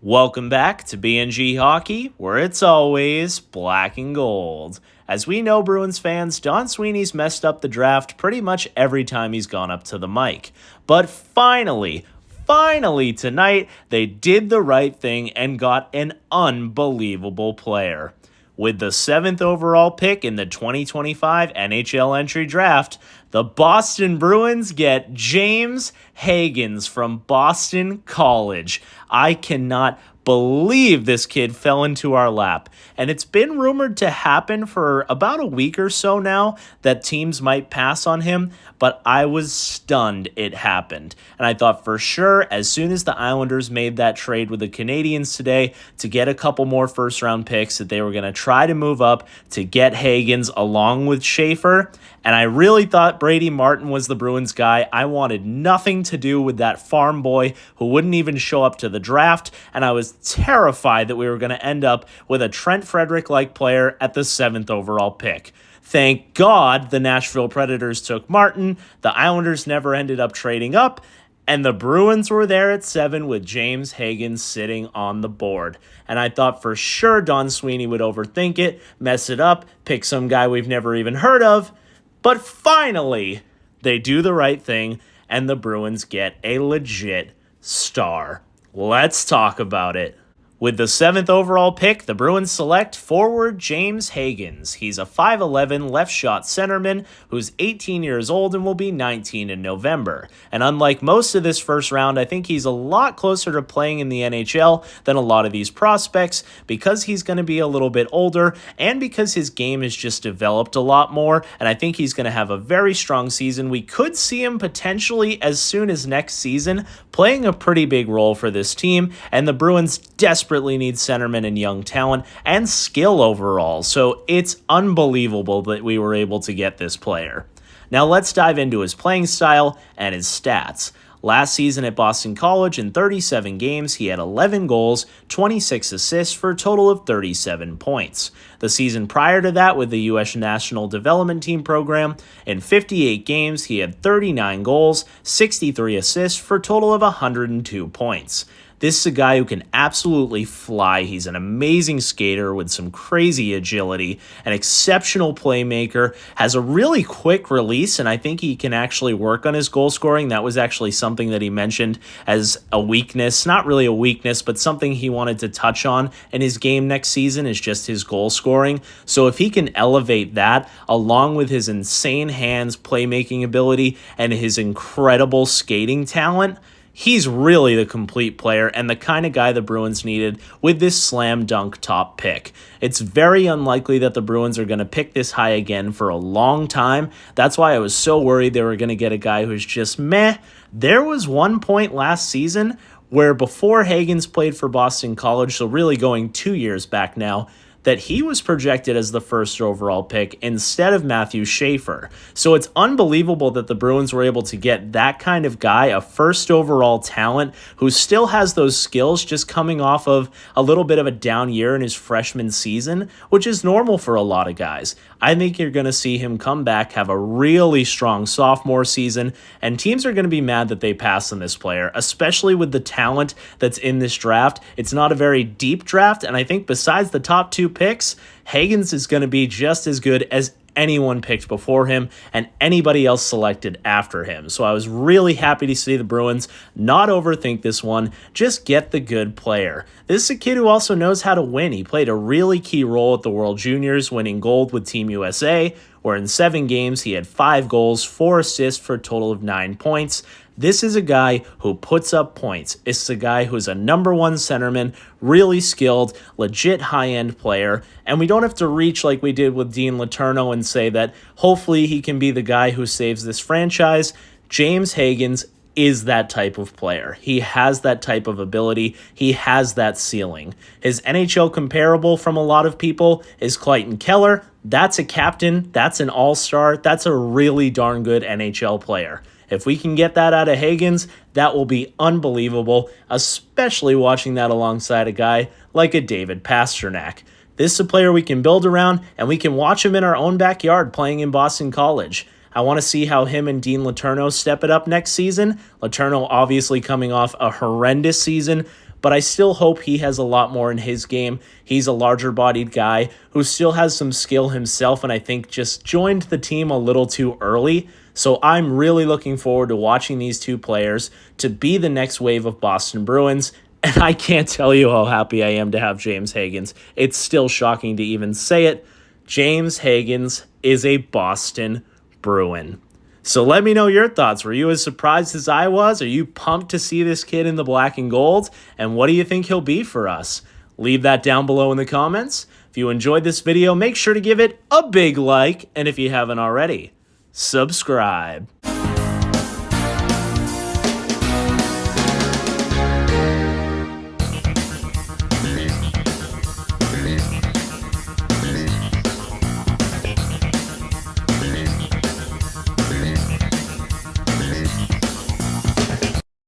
Welcome back to BNG Hockey, where it's always black and gold. As we know, Bruins fans, Don Sweeney's messed up the draft pretty much every time he's gone up to the mic. But finally tonight, they did the right thing and got an unbelievable player. With the 7th overall pick in the 2025 NHL Entry Draft, the Boston Bruins get James Hagens from Boston College. I cannot believe this kid fell into our lap. And it's been rumored to happen for about a week or so now that teams might pass on him, but I was stunned it happened. And I thought for sure, as soon as the Islanders made that trade with the Canadiens today to get a couple more first-round picks, that they were going to try to move up to get Hagens along with Schaefer. And I really thought Brady Martin was the Bruins guy. I wanted nothing to do with that farm boy who wouldn't even show up to the draft, and I was terrified that we were going to end up with a Trent Frederic-like player at the 7th overall pick. Thank God the Nashville Predators took Martin, the Islanders never ended up trading up, and the Bruins were there at 7 with James Hagens sitting on the board. And I thought for sure Don Sweeney would overthink it, mess it up, pick some guy we've never even heard of. But finally, they do the right thing, and the Bruins get a legit star. Let's talk about it. With the 7th overall pick, the Bruins select forward James Hagens. He's a 5'11" left-shot centerman who's 18 years old and will be 19 in November. And unlike most of this first round, I think he's a lot closer to playing in the NHL than a lot of these prospects because he's going to be a little bit older and because his game has just developed a lot more, and I think he's going to have a very strong season. We could see him potentially as soon as next season playing a pretty big role for this team, and the Bruins desperately need centermen and young talent and skill overall, so it's unbelievable that we were able to get this player. Now let's dive into his playing style and his stats. Last season at Boston College, in 37 games, he had 11 goals, 26 assists for a total of 37 points. The season prior to that with the U.S. National Development Team program, in 58 games, he had 39 goals, 63 assists for a total of 102 points. This is a guy who can absolutely fly. He's an amazing skater with some crazy agility, an exceptional playmaker, has a really quick release, and I think he can actually work on his goal scoring. That was actually something that he mentioned as a weakness. Not really a weakness, but something he wanted to touch on in his game next season is just his goal scoring. So if he can elevate that along with his insane hands, playmaking ability, and his incredible skating talent, he's really the complete player and the kind of guy the Bruins needed with this slam dunk top pick. It's very unlikely that the Bruins are going to pick this high again for a long time. That's why I was so worried they were going to get a guy who's just meh. There was one point last season where before Hagens played for Boston College, so really going 2 years back now, that he was projected as the first overall pick instead of Matthew Schaefer. So it's unbelievable that the Bruins were able to get that kind of guy, a first overall talent who still has those skills, just coming off of a little bit of a down year in his freshman season, which is normal for a lot of guys. I think you're going to see him come back, have a really strong sophomore season, and teams are going to be mad that they passed on this player, especially with the talent that's in this draft. It's not a very deep draft, and I think besides the top 2 picks, Hagens is going to be just as good as anyone picked before him and anybody else selected after him. So I was really happy to see the Bruins not overthink this one, just get the good player. This is a kid who also knows how to win. He played a really key role at the World Juniors, winning gold with Team USA, where in 7 games he had 5 goals, 4 assists for a total of 9 points. This is a guy who puts up points. It's a guy who's a number 1 centerman, really skilled, legit high-end player, and we don't have to reach like we did with Dean Letourneau and say that hopefully he can be the guy who saves this franchise. James Hagens is that type of player. He has that type of ability. He has that ceiling. His NHL comparable from a lot of people is Clayton Keller. That's a captain. That's an all-star. That's a really darn good NHL player. If we can get that out of Hagens, that will be unbelievable, especially watching that alongside a guy like a David Pastrnak. This is a player we can build around, and we can watch him in our own backyard playing in Boston College. I want to see how him and Dean Letourneau step it up next season. Letourneau obviously coming off a horrendous season, but I still hope he has a lot more in his game. He's a larger-bodied guy who still has some skill himself, and I think just joined the team a little too early. So I'm really looking forward to watching these two players to be the next wave of Boston Bruins. And I can't tell you how happy I am to have James Hagens. It's still shocking to even say it. James Hagens is a Boston Bruin. So let me know your thoughts. Were you as surprised as I was? Are you pumped to see this kid in the black and gold? And what do you think he'll be for us? Leave that down below in the comments. If you enjoyed this video, make sure to give it a big like. And if you haven't already, subscribe.